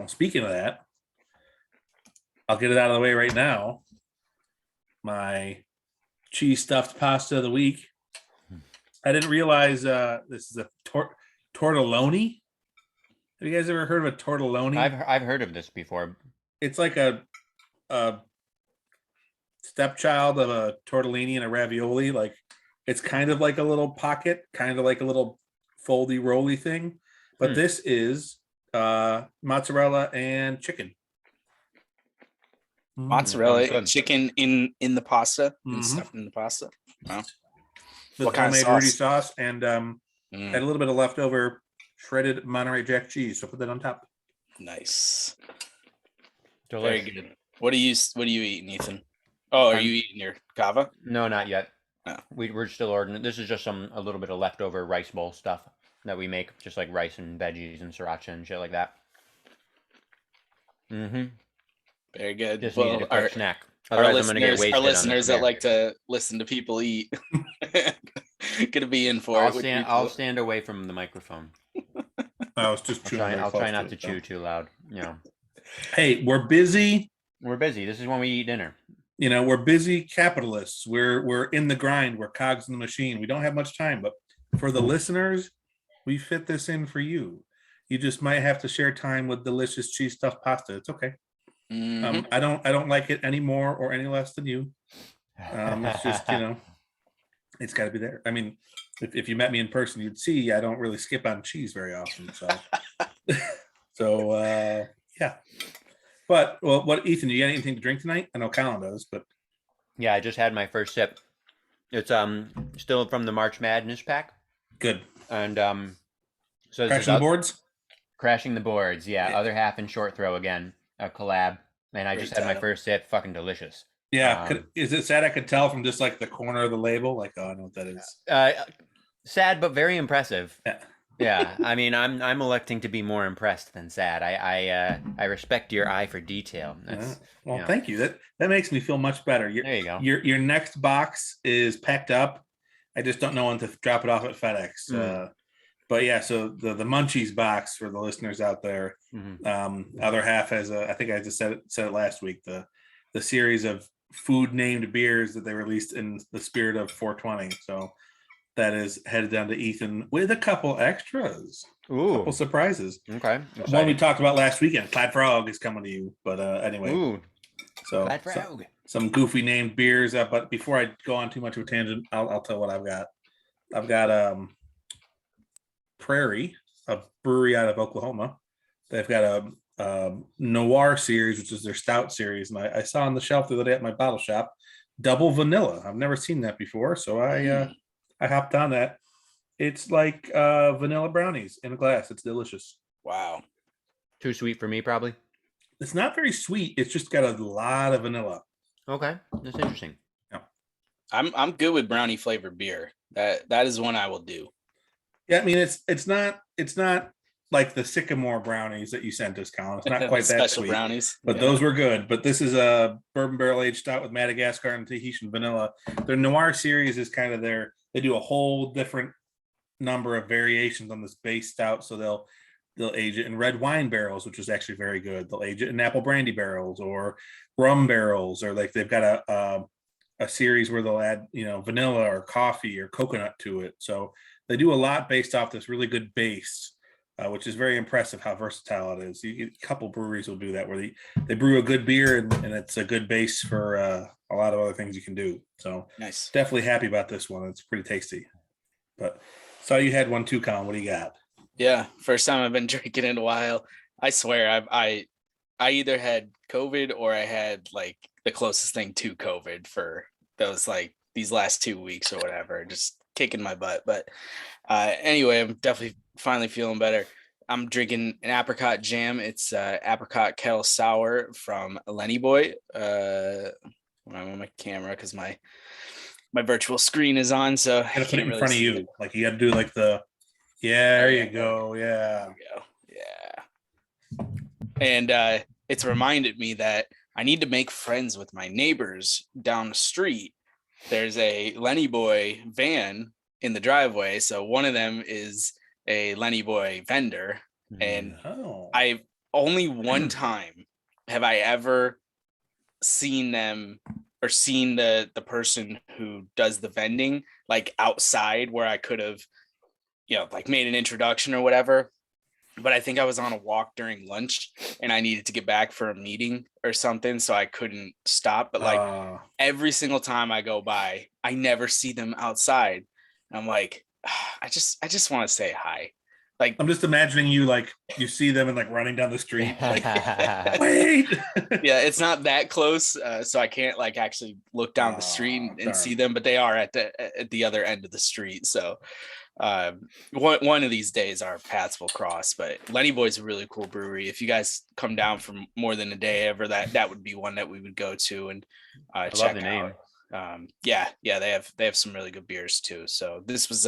Speaking of that, I'll get it out of the way right now. My cheese stuffed pasta of the week. I didn't realize this is a tortelloni. Have you guys ever heard of a tortelloni? I've heard of this before. It's like a stepchild of a tortellini and a ravioli. Like it's kind of like a little pocket, kind of like a little foldy rolly thing. But this is mozzarella and chicken. Mozzarella and chicken in the pasta and stuffed in the pasta. Wow. What kind of sauce? Rudy sauce and add a little bit of leftover shredded Monterey Jack cheese. So put that on top. Nice. Delicious. Very good. What are you eating, Ethan? Oh, are you eating your kava? No, not yet. No. We're still ordering. This is just a little bit of leftover rice bowl stuff that we make, just like rice and veggies and sriracha and shit like that. Very good. Just needed a quick snack. Our listeners that like to listen to people eat, gonna be in for it. I'll stand away from the microphone. I was just chewing. I'll try not to chew too loud. Hey, we're busy. This is when we eat dinner. We're busy capitalists. We're in the grind. We're cogs in the machine. We don't have much time, but for the listeners, we fit this in for you. You just might have to share time with delicious cheese stuffed pasta. It's okay. I don't like it any more or any less than you. It's just it's got to be there. I mean, if you met me in person, you'd see I don't really skip on cheese very often. So yeah. But what Ethan? You got anything to drink tonight? I know Colin does, but yeah, I just had my first sip. It's still from the March Madness pack. Good. And so crashing the boards. Crashing the boards, yeah. Other half in short throw again. A collab, and I just had my first sip. Fucking delicious. Yeah, is it sad? I could tell from just like the corner of the label. Like, oh, I know what that is. Sad, but very impressive. Yeah. I mean, I'm electing to be more impressed than sad. I respect your eye for detail. Well, thank you. That makes me feel much better. There you go. Your next box is packed up. I just don't know when to drop it off at FedEx. But yeah, so the Munchies box for the listeners out there, other half has I think I just said it last week, the series of food named beers that they released in the spirit of 420. So that is headed down to Ethan with a couple extras. Ooh. A couple surprises. Okay. One we talked about last weekend, Clad Frog is coming to you. But anyway. Ooh. So Clad Frog. Some goofy named beers. But before I go on too much of a tangent, I'll tell what I've got. I've got Prairie, a brewery out of Oklahoma. They've got a Noir series, which is their stout series, and I saw on the shelf the other day at my bottle shop, double vanilla. I've never seen that before, so I hopped on that. It's like vanilla brownies in a glass. It's delicious. Wow. Too sweet for me, probably. It's not very sweet. It's just got a lot of vanilla. Okay, that's interesting. Yeah. I'm good with brownie flavored beer. That is one I will do. Yeah, I mean it's not like the sycamore brownies that you sent us, Colin. It's not quite that special sweet, brownies, but those were good. But this is a bourbon barrel aged stout with Madagascar and Tahitian vanilla. Their Noir series is kind of they do a whole different number of variations on this base stout. So they'll age it in red wine barrels, which is actually very good. They'll age it in apple brandy barrels or rum barrels, or like they've got a series where they'll add vanilla or coffee or coconut to it. So they do a lot based off this really good base, which is very impressive how versatile it is. A couple breweries will do that where they brew a good beer and it's a good base for a lot of other things you can do. So nice. Definitely happy about this one. It's pretty tasty. But saw you had one too, Colin. What do you got? Yeah, first time I've been drinking in a while. I swear I either had COVID or I had like the closest thing to COVID for those like these last 2 weeks or whatever. Just kicking my butt, but anyway, I'm definitely finally feeling better. I'm drinking an apricot jam. It's apricot kettle sour from Lenny Boy. When I'm on my camera because my virtual screen is on, so I gotta put it in front of you. Like you got to do like there you go. Yeah. Yeah. And it's reminded me that I need to make friends with my neighbors down the street. There's a Lenny Boy van in the driveway. So one of them is a Lenny Boy vendor. And only one time have I ever seen them or seen the person who does the vending like outside where I could have, like made an introduction or whatever. But I think I was on a walk during lunch and I needed to get back for a meeting or something, so I couldn't stop. But like every single time I go by, I never see them outside. And I'm like, I just want to say hi. Like, I'm just imagining you like you see them and like running down the street. Like, wait. Yeah, it's not that close, so I can't like actually look down the street and see them, but they are at the other end of the street. So one of these days our paths will cross. But Lenny Boy's a really cool brewery. If you guys come down for more than a day ever, that would be one that we would go to and I check love the name. out. They have some really good beers too. So this was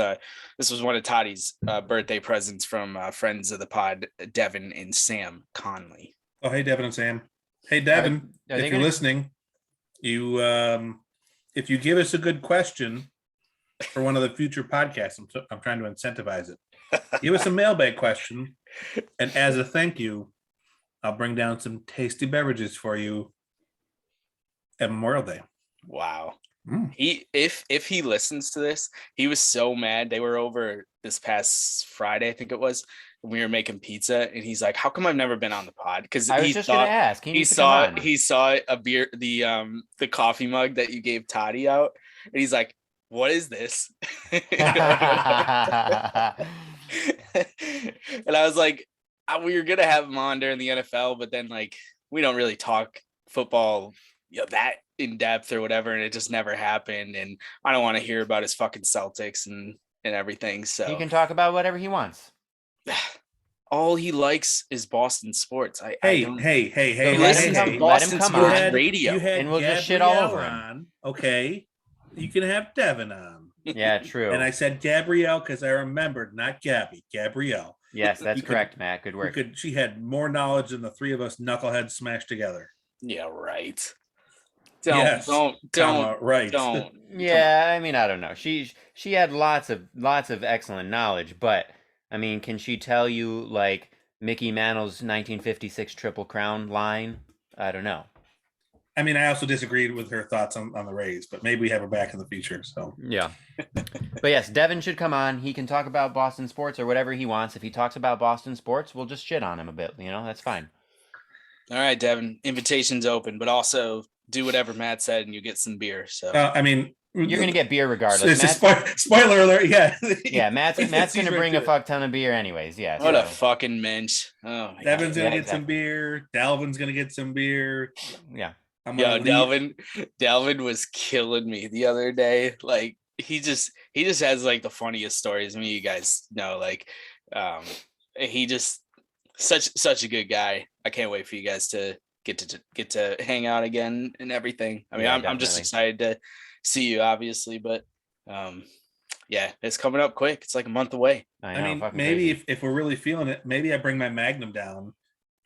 one of Toddy's birthday presents from friends of the pod, Devin and Sam Conley. Oh, hey, Devin and Sam. Hey, Devin, if you're listening, you if you give us a good question for one of the future podcasts, I'm trying to incentivize it. Give us a mailbag question, and as a thank you, I'll bring down some tasty beverages for you at Memorial Day. Wow. If he listens to this, he was so mad. They were over this past Friday, I think it was. We were making pizza, and he's like, "How come I've never been on the pod?" Because I was just gonna ask. He saw a beer, the coffee mug that you gave Toddy out, and he's like, "What is this?" And I was like, "We were gonna have him on during the NFL, but then like we don't really talk football, that in depth or whatever, and it just never happened. And I don't want to hear about his fucking Celtics and everything. So he can talk about whatever he wants. All he likes is Boston sports. Hey! Listen to Boston sports radio, and we'll just shit all over him. Okay, you can have Devin on. Yeah, true. And I said Gabrielle because I remembered, not Gabby. Gabrielle. Yes, that's correct, Matt. Good work. She had more knowledge than the three of us knuckleheads smashed together. Yeah, right. Don't. Yeah, I mean, I don't know. She had lots of excellent knowledge, but I mean, can she tell you like Mickey Mantle's 1956 Triple Crown line? I don't know. I mean, I also disagreed with her thoughts on the Rays, but maybe we have her back in the future. So yeah. But yes, Devin should come on. He can talk about Boston sports or whatever he wants. If he talks about Boston sports, we'll just shit on him a bit. That's fine. All right, Devin. Invitation's open, but also do whatever Matt said, and you get some beer. So I mean, you're gonna get beer regardless. Spoiler alert! Yeah, yeah. Matt's gonna bring a fuck ton of beer, anyways. Yeah. What a fucking mensch! Oh, Devin's gonna get some beer. Dalvin's gonna get some beer. Yeah. Dalvin was killing me the other day. Like he just has like the funniest stories. I mean, you guys know, like, he just such a good guy. I can't wait for you guys to get to hang out again and everything. I mean, yeah, I'm just excited to see you, obviously, but yeah, it's coming up quick. It's like a month away. I mean, maybe if we're really feeling it, maybe I bring my Magnum down.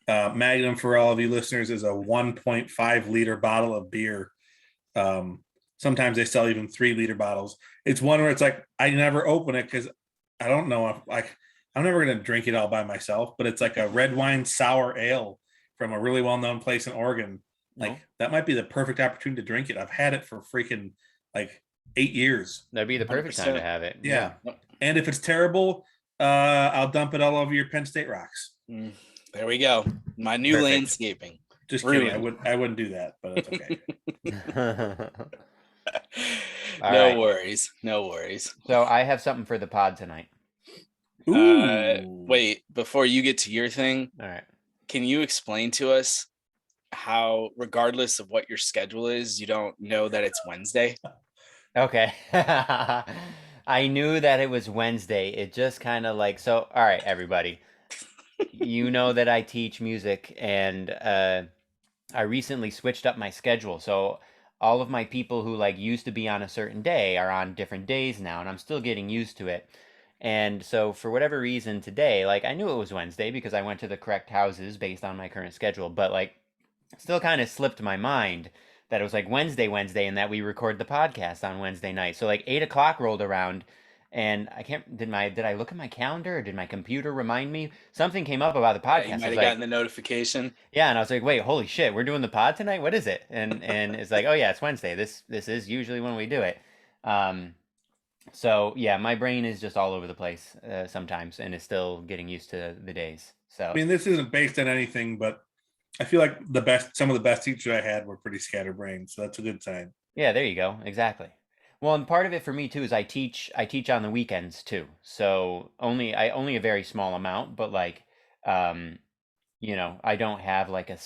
Magnum, for all of you listeners, is a 1.5 liter bottle of beer. Sometimes they sell even 3 liter bottles. It's one where it's like I never open it because I don't know if I'm never gonna drink it all by myself. But it's like a red wine sour ale from a really well-known place in Oregon. Like that might be the perfect opportunity to drink it. I've had it for freaking like 8 years. That'd be the perfect time to have it. Yeah. And if it's terrible, I'll dump it all over your Penn State rocks. There we go. My new landscaping. Just kidding. I wouldn't do that, but it's okay. No worries. So I have something for the pod tonight. Wait, before you get to your thing, all right. Can you explain to us how, regardless of what your schedule is, you don't know that it's Wednesday? Okay. I knew that it was Wednesday. It just kind of like, so, all right, everybody. You know that I teach music, and I recently switched up my schedule. So all of my people who like used to be on a certain day are on different days now, and I'm still getting used to it. And so for whatever reason today, like I knew it was Wednesday because I went to the correct houses based on my current schedule, but like still kind of slipped my mind that it was like Wednesday, and that we record the podcast on Wednesday night. So like 8 o'clock rolled around, And I can't, did I look at my calendar or did my computer remind me? Something came up about the You podcast. might I have was gotten like, the notification. yeah, and I was like, wait, holy shit, we're doing the pod tonight? What is it? And it's like, oh yeah, it's Wednesday. This is usually when we do it. Um, so yeah, my brain is just all over the place sometimes, and is still getting used to the days. So I mean, this isn't based on anything, but I feel like some of the best teachers I had were pretty scatterbrained, so that's a good sign. yeah, there you go. Exactly. Well, and part of it for me too is I teach on the weekends too. So only a very small amount, but like um I don't have like a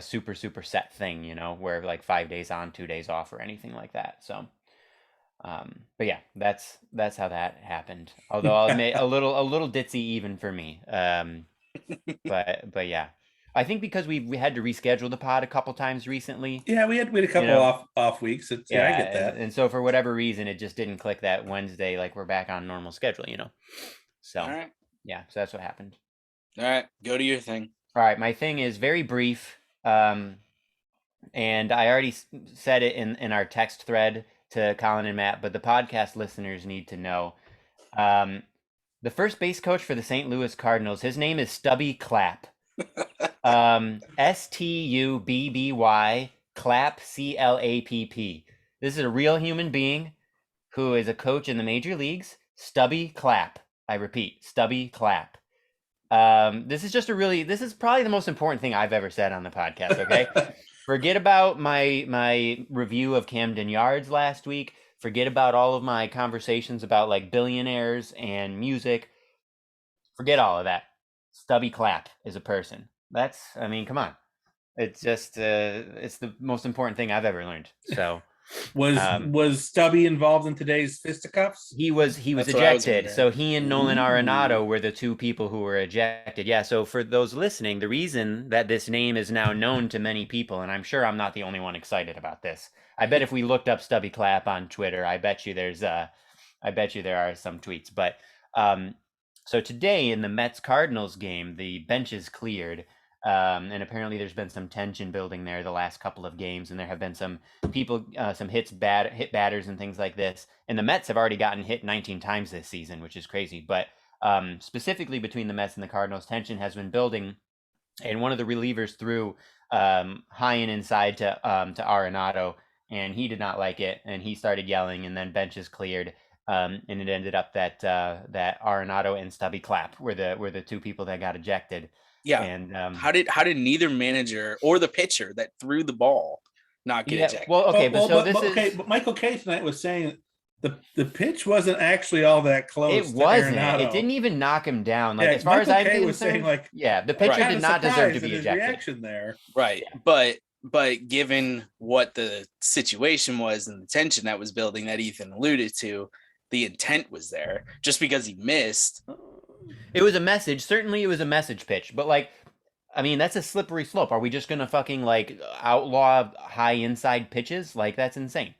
super set thing, where like 5 days on, 2 days off or anything like that. So but yeah, that's how that happened. Although I'll admit a little ditzy even for me. But yeah. I think because we had to reschedule the pod a couple times recently. Yeah, we had a You couple know, off weeks. Yeah, I yeah, get and, that. and so for whatever reason, it just didn't click that Wednesday, like we're back on normal schedule. So All right. yeah, so that's what happened. All right. Go to your thing. All right, my thing is very brief, and I already said it in our text thread to Colin and Matt, but the podcast listeners need to know. Um, the first base coach for the St. Louis Cardinals, his name is Stubby Clapp. Stubby Clapp, Clapp. This is a real human being who is a coach in the major leagues. Stubby Clapp. I repeat, Stubby Clapp. This is probably the most important thing I've ever said on the podcast. Okay, forget about my review of Camden Yards last week. Forget about all of my conversations about like billionaires and music. Forget all of that. Stubby Clapp is a person. I mean, come on. It's just it's the most important thing I've ever learned. So Was Stubby involved in today's fisticuffs? he was That's what I was ejected. wondering. So he and Nolan Ooh. Arenado were the two people who were ejected. Yeah. So for those listening, the reason that this name is now known to many people, and I'm sure I'm not the only one excited about this. I bet if we looked up Stubby Clapp on Twitter, I bet you there are some tweets. But so today in the Mets Cardinals game, the benches cleared. And apparently there's been some tension building there the last couple of games, and there have been some people, some hit batters and things like this. And the Mets have already gotten hit 19 times this season, which is crazy. But specifically between the Mets and the Cardinals, tension has been building. And one of the relievers threw high and inside to Arenado, and he did not like it, and he started yelling, and then benches cleared. And it ended up that Arenado and Stubby Clapp were the two people that got ejected. Yeah. And how did neither manager or the pitcher that threw the ball not get ejected? Well, okay, but Michael K tonight was saying the pitch wasn't actually all that close. It wasn't. Arenado. It didn't even knock him down. Like, Yeah, as far Michael as I'm K concerned, was saying, like, yeah, the pitcher Kinda did not deserve to surprised be at his ejected. reaction there. Right. But given what the situation was and the tension that was building that Ethan alluded to, the intent was there. Just because he missed. It was a message. Certainly it was a message pitch. But like, I mean, that's a slippery slope. Are we just gonna fucking like outlaw high inside pitches? Like, that's insane.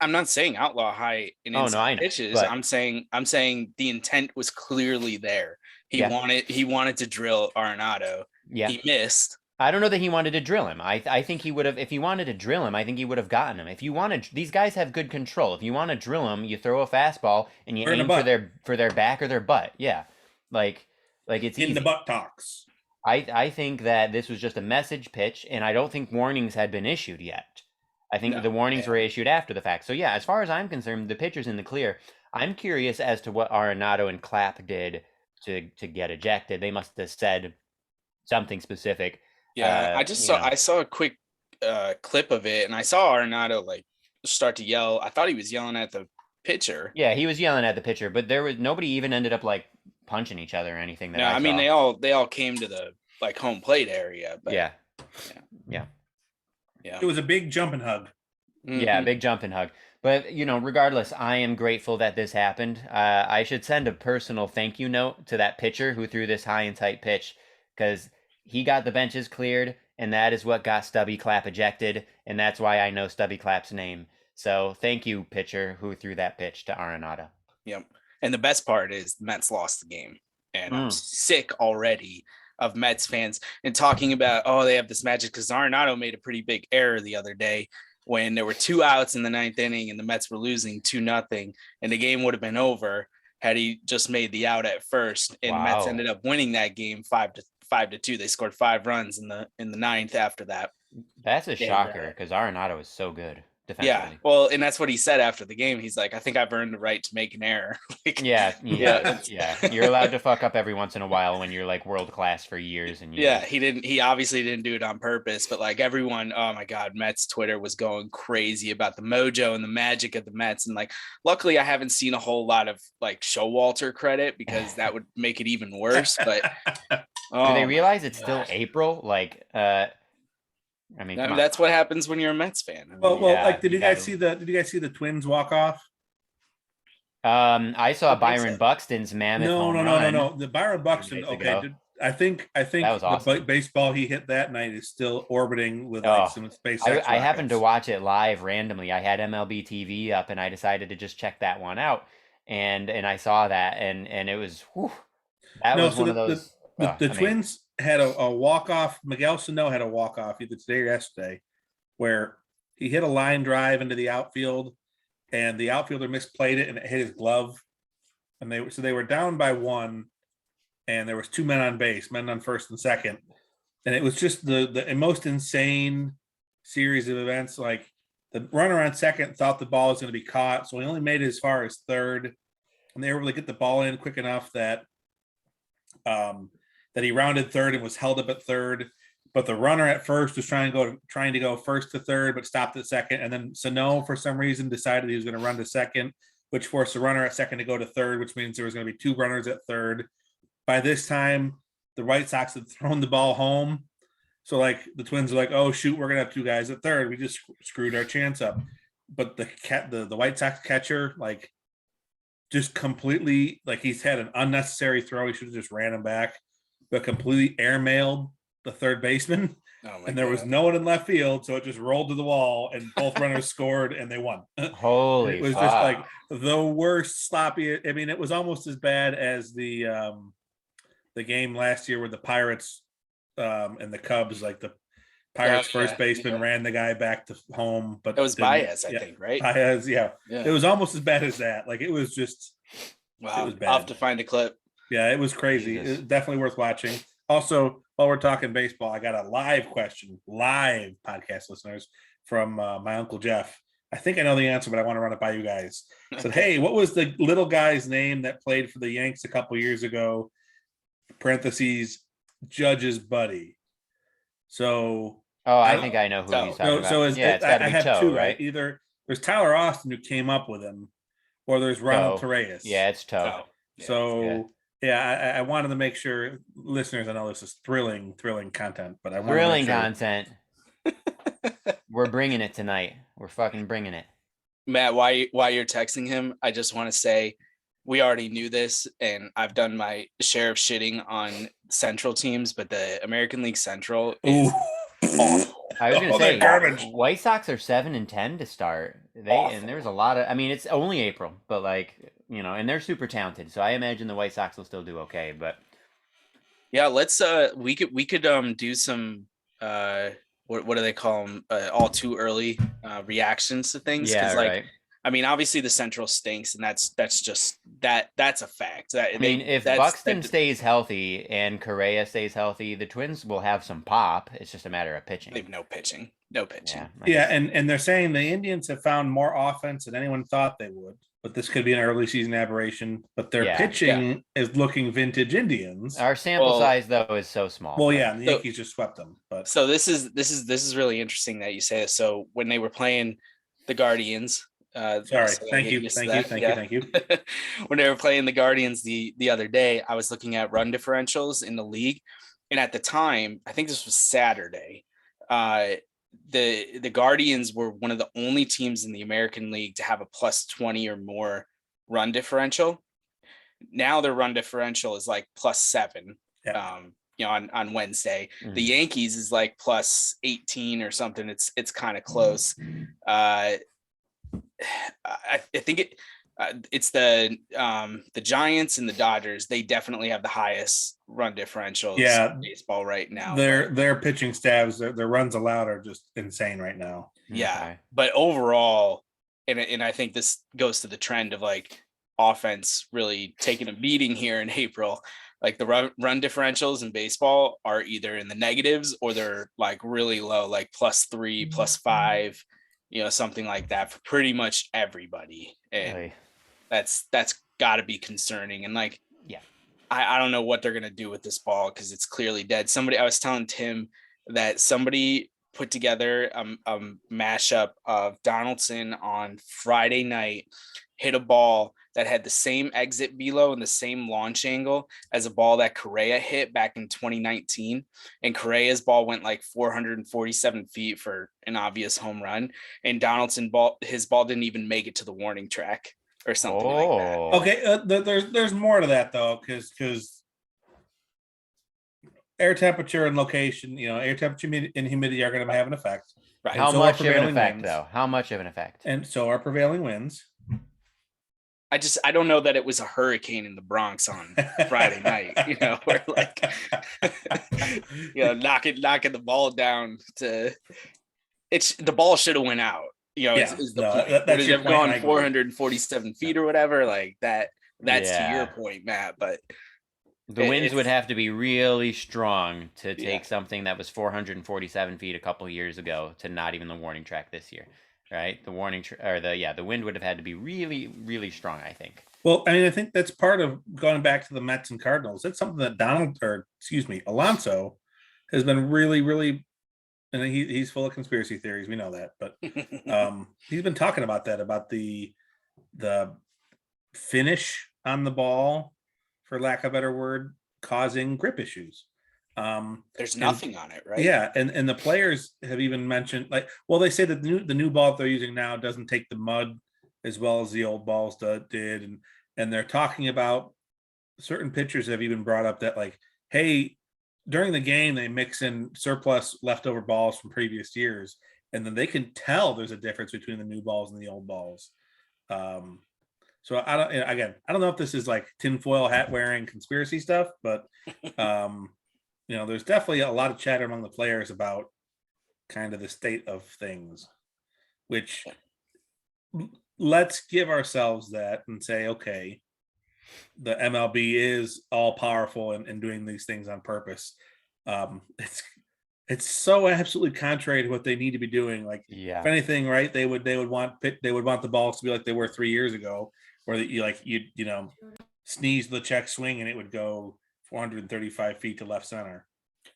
I'm not saying outlaw high and inside pitches. but- I'm saying the intent was clearly there. He wanted to drill Arenado. Yeah. He missed. I don't know that he wanted to drill him. I think he would have, if he wanted to drill him, I think he would have gotten him. If you want to, these guys have good control. If you want to drill him, you throw a fastball and you aim for their back or their butt. Yeah, like it's easy. In the butt talks. I think that this was just a message pitch, and I don't think warnings had been issued yet. I think the warnings were issued after the fact. So yeah, as far as I'm concerned, the pitcher's in the clear. I'm curious as to what Arenado and Clapp did to get ejected. They must have said something specific. Yeah, I saw a quick clip of it, and I saw Arenado like start to yell. I thought he was yelling at the pitcher. Yeah, he was yelling at the pitcher, but there was nobody even ended up like punching each other or anything. No, I mean they all came to the like home plate area. But yeah. It was a big jumping hug. Mm-hmm. Yeah, big jumping hug. But regardless, I am grateful that this happened. I should send a personal thank you note to that pitcher who threw this high and tight pitch, because he got the benches cleared, and that is what got Stubby Clapp ejected, and that's why I know Stubby Clapp's name. So thank you, pitcher, who threw that pitch to Arenado. Yep. And the best part is the Mets lost the game, and I'm sick already of Mets fans and talking about, they have this magic, because Arenado made a pretty big error the other day. when there were 2 outs in the 9th inning and the Mets were losing 2-0, and the game would have been over had he just made the out at first. And the Mets ended up winning that game 5-2. They scored 5 runs in the 9th after that. That's a shocker because Arenado is so good defensively. Yeah, well, and that's what he said after the game. He's like, I think I've earned the right to make an error. Yeah. You're allowed to fuck up every once in a while when you're like world class for years. And he obviously didn't do it on purpose, but like everyone, oh my God, Mets Twitter was going crazy about the mojo and the magic of the Mets. And like, luckily I haven't seen a whole lot of like Showalter credit because that would make it even worse. But do they realize it's still April? Like, I mean, that's what happens when you're a Mets fan. I mean, like, did you guys see the Twins walk off? I saw Byron Buxton's mammoth. No. The Byron Buxton. Okay, I think that was awesome. The baseball he hit that night is still orbiting with some space. I happened to watch it live randomly. I had MLB TV up, and I decided to just check that one out, and I saw that, and it was was one of those. The Twins had a walk-off. Miguel Sano had a walk-off either today or yesterday where he hit a line drive into the outfield and the outfielder misplayed it and it hit his glove. And they were down by 1 and there was 2 men on base, men on first and second. And it was just the most insane series of events. Like the runner on second thought the ball was going to be caught. So he only made it as far as third and they were able to get the ball in quick enough that he rounded third and was held up at third, but the runner at first was trying to go first to third, but stopped at second. And then Sano, for some reason, decided he was going to run to second, which forced the runner at second to go to third, which means there was going to be 2 runners at third. By this time, the White Sox had thrown the ball home. So like the Twins were like, oh shoot, we're going to have 2 guys at third. We just screwed our chance up. But the White Sox catcher, like just completely, like he's had an unnecessary throw. He should have just ran him back. But completely airmailed the third baseman, and there was no one in left field, so it just rolled to the wall, and both runners scored, and they won. Holy! It was just like the worst sloppy. I mean, it was almost as bad as the game last year with the Pirates and the Cubs. Like the Pirates first baseman ran the guy back to home, but it was Baez, I think, right? Baez, yeah. It was almost as bad as that. Like it was just wow. It was bad. I'll have to find a clip. Yeah, it was crazy. It was definitely worth watching. Also, while we're talking baseball, I got a live podcast listeners from my Uncle Jeff. I think I know the answer, but I want to run it by you guys. Said, hey, what was the little guy's name that played for the Yanks a couple years ago? Parentheses, Judge's buddy. So. I think I know who he's talking about. So it's got to be Toe, right? Either there's Tyler Austin who came up with him, or there's Ronald Torreyes. Yeah, it's Toe. So. Yeah, I wanted to make sure listeners, I know this is thrilling content, but I want thrilling content. We're bringing it tonight. We're fucking bringing it. Matt, while you're texting him, I just want to say we already knew this, and I've done my share of shitting on Central teams, but the American League Central is awful. I was going to say, garbage. White Sox are 7-10 to start. And there's a lot of. I mean, it's only April, but like. And they're super talented, so I imagine the White Sox will still do okay. But yeah, let's we could do some what do they call them? All too early reactions to things. Yeah, like right. I mean, obviously the Central stinks, and that's just that's a fact. If Buxton stays healthy and Correa stays healthy, the Twins will have some pop. It's just a matter of pitching. They have no pitching. Yeah, and they're saying the Indians have found more offense than anyone thought they would. But this could be an early season aberration. But their pitching is looking vintage Indians. Our sample size though is so small. Well, yeah, and the Yankees just swept them. But so this is really interesting that you say this. So when they were playing the Guardians, thank you. When they were playing the Guardians the other day, I was looking at run differentials in the league, and at the time, I think this was Saturday. The Guardians were one of the only teams in the American League to have a +20 or more run differential. Now their run differential is like +7. On Wednesday. Mm-hmm. The Yankees is like +18 or something. It's kind of close. I think It's the Giants and the Dodgers. They definitely have the highest run differentials Yeah, in baseball right now. their pitching staffs, their runs allowed are just insane right now. Yeah, Okay. but overall, and I think this goes to the trend of like offense really taking a beating here in April. Like the run differentials in baseball are either in the negatives or they're like really low, like +3, +5, something like that for pretty much everybody. And Oy. that's got to be concerning. And like, Yeah. I don't know what they're gonna do with this ball because it's clearly dead. I was telling Tim that somebody put together a mashup of Donaldson on Friday night, hit a ball that had the same exit velo and the same launch angle as a ball that Correa hit back in 2019. And Correa's ball went like 447 feet for an obvious home run. And his ball didn't even make it to the warning track or something like that. Okay, there's more to that though, because air temperature and location, air temperature and humidity are going to have an effect. Right. How so much are of an prevailing effect, winds. though? How much of an effect? And so are prevailing winds. I don't know that it was a hurricane in the Bronx on Friday night, where like, knocking the ball down the ball should have went out, is the point. Would it have gone 447 feet or whatever? Like that's to your point, Matt, but the winds would have to be really strong to take Yeah. something that was 447 feet a couple of years ago to not even the warning track this year, right? The wind would have had to be really, really strong, I think. Well, I mean, I think that's part of going back to the Mets and Cardinals. That's something that Alonso has been really, really, and he's full of conspiracy theories. We know that, but he's been talking about that, about the finish on the ball, for lack of a better word, causing grip issues. There's nothing on it, right? Yeah, and the players have even mentioned, like, well, they say that the new ball that they're using now doesn't take the mud as well as the old balls did, and they're talking about certain pitchers have even brought up that, like, hey, during the game they mix in surplus leftover balls from previous years, and then they can tell there's a difference between the new balls and the old balls. So I don't know if this is like tinfoil hat wearing conspiracy stuff, but there's definitely a lot of chatter among the players about kind of the state of things, which let's give ourselves that and say, okay, the MLB is all powerful and doing these things on purpose. It's so absolutely contrary to what they need to be doing. Like, if anything, right, they would want the balls to be like they were 3 years ago, where you sneeze the check swing and it would go 435 feet to left center.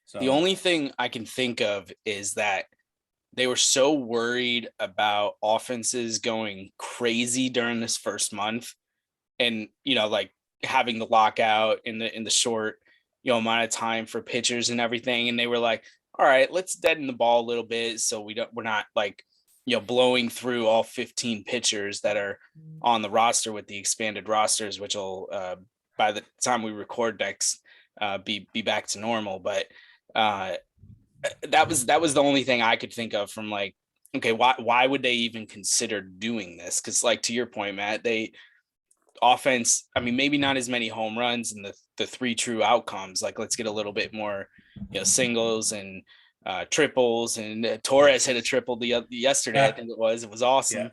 So the only thing I can think of is that they were so worried about offenses going crazy during this first month, and like having the lockout in the short amount of time for pitchers and everything, and they were like, all right, let's deaden the ball a little bit so we're not like blowing through all 15 pitchers that are on the roster with the expanded rosters, which will by the time we record next be back to normal. But that was the only thing I could think of from like, okay, why would they even consider doing this? Because like, to your point, Matt, offense, I mean, maybe not as many home runs and the three true outcomes. Like, let's get a little bit more, singles and triples. And Torres hit a triple yesterday. I think it was awesome.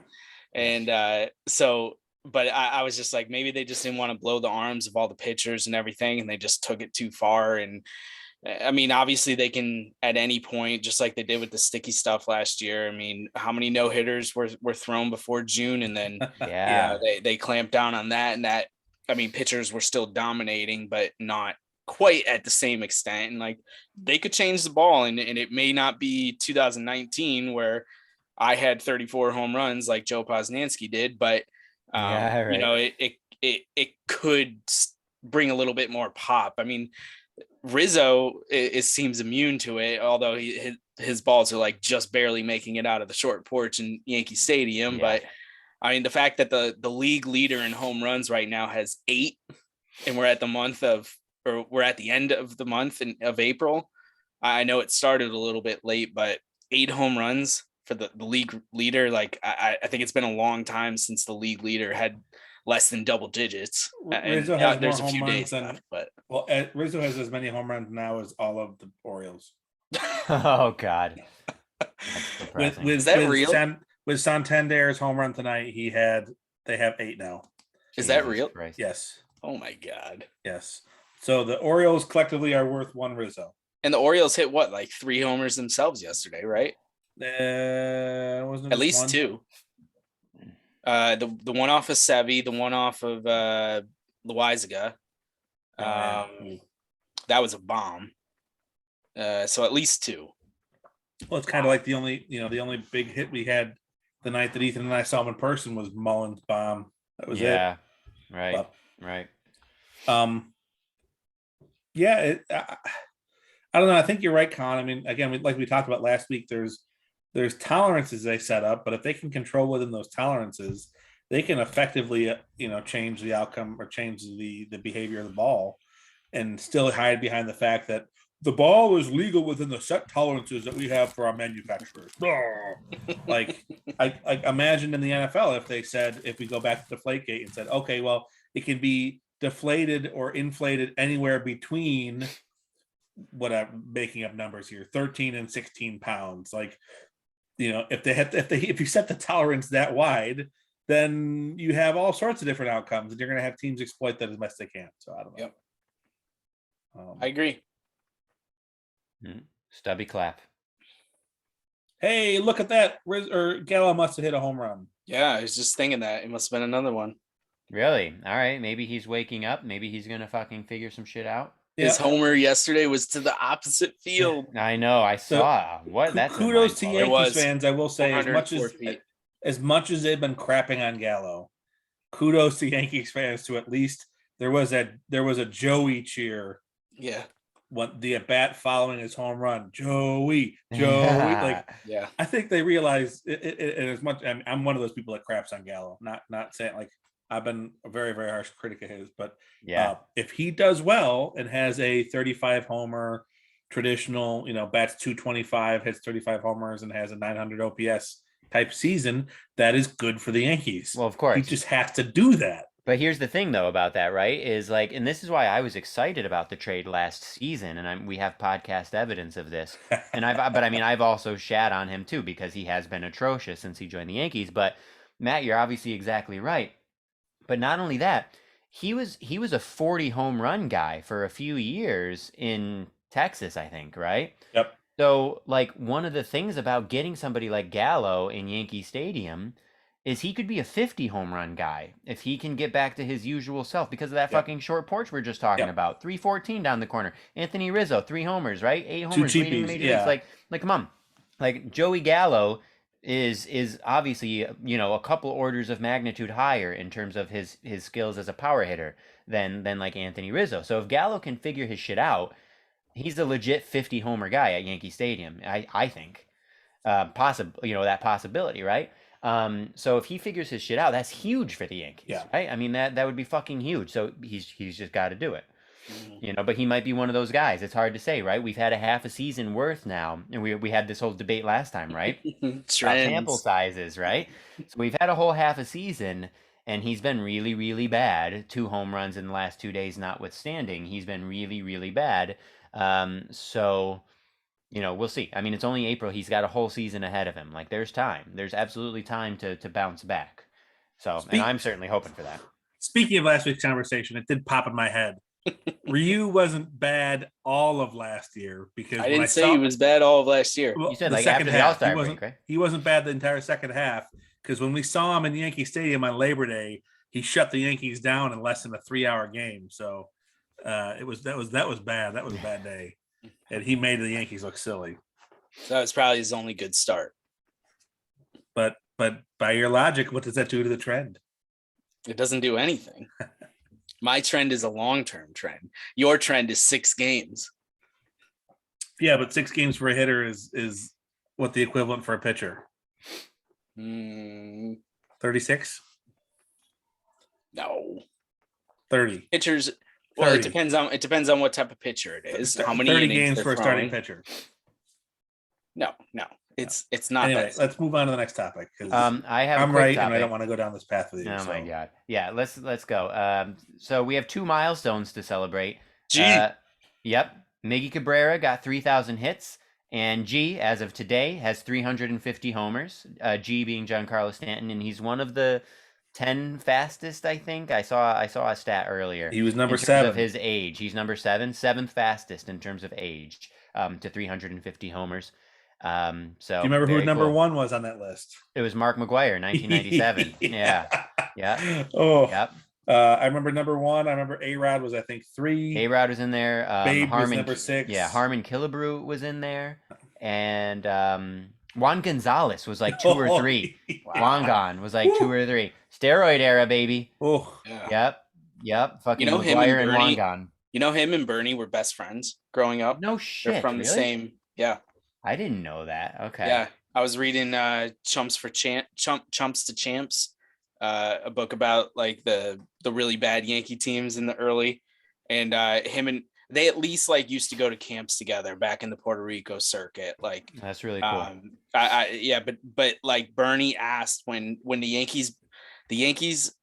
Yeah. And so, but I was just like, maybe they just didn't want to blow the arms of all the pitchers and everything, and they just took it too far. And I mean, obviously they can at any point, just like they did with the sticky stuff last year. I mean, how many no hitters were thrown before June, and then they clamped down on that. And that, I mean, pitchers were still dominating, but not quite at the same extent. And like, they could change the ball, and it may not be 2019 where I had 34 home runs like Joe Posnanski did, but it could bring a little bit more pop. I mean, Rizzo seems immune to it, although his balls are like just barely making it out of the short porch in Yankee Stadium. Yeah. But I mean, the fact that the league leader in home runs right now has 8, and we're at the end of the month of April. I know it started a little bit late, but 8 home runs for the league leader. Like, I think it's been a long time since the league leader had less than double digits. And Rizzo has there's more a few home runs days than left, but well, Rizzo has as many home runs now as all of the Orioles. Oh God, that's With depressing. Is that real? With Santander's home run tonight, they have 8 now. Is that Jesus real? Christ. Yes, Oh my God. yes. So the Orioles collectively are worth 1 Rizzo. And the Orioles hit what, like 3 homers themselves yesterday, right? Wasn't it At least one? 2. The one off of Sevy, the one off of Loizaga. Yeah. That was a bomb. So at least 2. Well, it's kind of like the only big hit we had the night that Ethan and I saw him in person was Mullins' bomb. That was it. Yeah, right, But, right. yeah, I don't know. I think you're right, Con. I mean, again, like we talked about last week, there's tolerances they set up, but if they can control within those tolerances, they can effectively, change the outcome or change the behavior of the ball, and still hide behind the fact that the ball is legal within the set tolerances that we have for our manufacturers. Like, I imagine in the NFL if we go back to Deflategate and said, okay, well, it can be deflated or inflated anywhere between whatever, making up numbers here, 13 and 16 pounds. Like, if you set the tolerance that wide, then you have all sorts of different outcomes, and you're going to have teams exploit that as best they can. So I don't know. Yep. I agree. Stubby clap. Hey, look at that! Gallo must have hit a home run. Yeah, I was just thinking that it must have been another one. Really? All right. Maybe he's waking up. Maybe he's gonna fucking figure some shit out. His homer yesterday was to the opposite field. I know. I saw what. That's kudos to Yankees fans. I will say, as much as they've been crapping on Gallo, kudos to Yankees fans to at least there was a Joey cheer. Yeah. What the at bat following his home run, Joey, like, yeah. I think they realize it as much. I'm one of those people that craps on Gallo. Not saying like I've been a very, very harsh critic of his, but if he does well and has a 35 homer traditional, bats 225, hits 35 homers, and has a 900 OPS type season, that is good for the Yankees. Well, of course, he just has to do that. But here's the thing, though, about that, right? Is like, and this is why I was excited about the trade last season, and we have podcast evidence of this. And I've also shat on him too because he has been atrocious since he joined the Yankees. But Matt, you're obviously exactly right. But not only that, he was a 40 home run guy for a few years in Texas, I think, right? Yep. So, like, one of the things about getting somebody like Gallo in Yankee Stadium is he could be a 50 home run guy if he can get back to his usual self because of that fucking short porch we're just talking about. 314 down the corner. Anthony Rizzo, 3 homers, right? 8 homers leading the major leagues. Like, come on. Like, Joey Gallo is obviously, a couple orders of magnitude higher in terms of his skills as a power hitter than like Anthony Rizzo. So if Gallo can figure his shit out, he's a legit 50 homer guy at Yankee Stadium, I think. That possibility, right? So if he figures his shit out, that's huge for the Yankees, right? I mean, that would be fucking huge. So he's just got to do it, but he might be one of those guys. It's hard to say, right? We've had a half a season worth now, and we had this whole debate last time, right? Sample sizes, right? So we've had a whole half a season, and he's been really, really bad. 2 home runs in the last 2 days notwithstanding, he's been really, really bad. So we'll see. I mean, it's only April. He's got a whole season ahead of him. Like, there's time. There's absolutely time to bounce back. So, and I'm certainly hoping for that. Speaking of last week's conversation, it did pop in my head. Ryu wasn't bad all of last year because I didn't say he was bad all of last year. You said like after the All-Star break, right? He wasn't bad the entire second half because when we saw him in Yankee Stadium on Labor Day, he shut the Yankees down in less than a 3-hour game. So that was bad. That was a bad day. And he made the Yankees look silly. So that was probably his only good start. But by your logic, what does that do to the trend? It doesn't do anything. My trend is a long-term trend. Your trend is 6 games. Yeah, but 6 games for a hitter is what the equivalent for a pitcher. 36? No. 30. Pitchers. Well, it depends on what type of pitcher it is. How many 30 games for a starting pitcher? No. It's not Anyway, that. let's move on to the next topic because I have a I'm quick right, topic. and I don't want to go down this path with you. Oh so. my god. Yeah, let's go. So we have 2 milestones to celebrate. Gee. Yep. Miggy Cabrera got 3,000 hits, and G, as of today, has 350 homers. G being Giancarlo Stanton, and he's one of the 10 fastest, I think. I saw a stat earlier. He was number in terms 7 of his age. He's number 7, 7th fastest in terms of age, to 350 homers. So Do you remember who very number cool. 1 was on that list? It was Mark McGwire, 1997. Yeah. Oh. Yep. I remember number 1. I remember A-Rod was, I think, 3. A-Rod was in there. Babe was Harmon, number 6. Yeah, Harmon Killebrew was in there. And Juan Gonzalez was like 2 or 3. Wow. Wangan was like 2 or 3. Steroid era, baby. Oh. Yeah. Yep. Fucking You know him McGwire and and Bernie- Wangan. You know, him and Bernie were best friends growing up. No shit. They're from the really? same. Yeah. I didn't know that. Okay. Yeah. I was reading Chumps to Champs, a book about like the really bad Yankee teams in the early, and they at least like used to go to camps together back in the Puerto Rico circuit. Like That's really cool. but like Bernie asked when the Yankees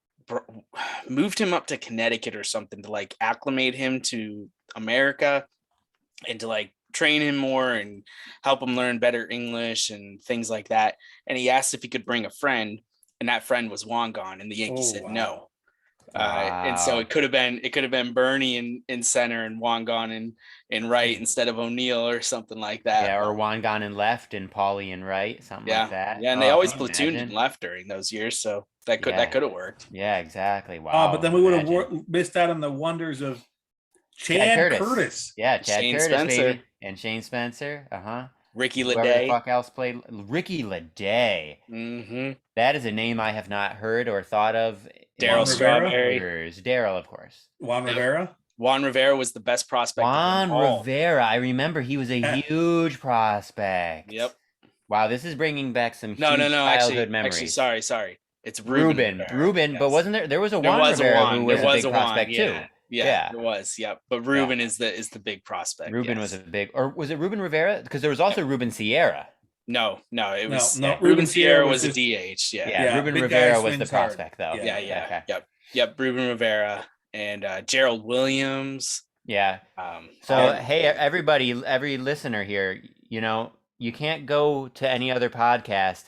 moved him up to Connecticut or something to like acclimate him to America and to like train him more and help him learn better English and things like that. And he asked if he could bring a friend, and that friend was Wangan, and the Yankees said no. And so it could have been Bernie in center and Wangan in right instead of O'Neill or something like that. Yeah, or Wangan in left and Paulie in right, something like that. Yeah, and they always can you platooned in imagine? left during those years, so that could have worked. Yeah, exactly. Wow. But then we would have imagine. missed out on the wonders of Chad Curtis. Yeah, Chad Shane Curtis, Spencer. baby. And Shane Spencer. Ricky Whoever the Leday. fuck else played Ricky Leday. Mm-hmm. That is a name I have not heard or thought of. in Daryl Strawberry. years. Daryl, of course. Juan Rivera. Juan Rivera was the best prospect. Juan of them all. Rivera. I remember he was a huge prospect. Yep. Wow, this is bringing back some huge No. childhood memories. Sorry. It's Ruben. Ruben, Yes. but wasn't there was a There Juan was a Rivera Juan. who was There a was big a Juan, prospect yeah. too. Yeah, it was. Yep. But Ruben is the big prospect. Ruben yes. was a big, or was it Ruben Rivera? Because there was also Ruben Sierra. No, it was No, Ruben Sierra was a DH. Yeah. Yeah, Ruben big Rivera guy was the swings hard. prospect though. Yeah. Okay. Yep. Ruben Rivera and Gerald Williams. Yeah. So and- hey, everybody, every listener here, you can't go to any other podcast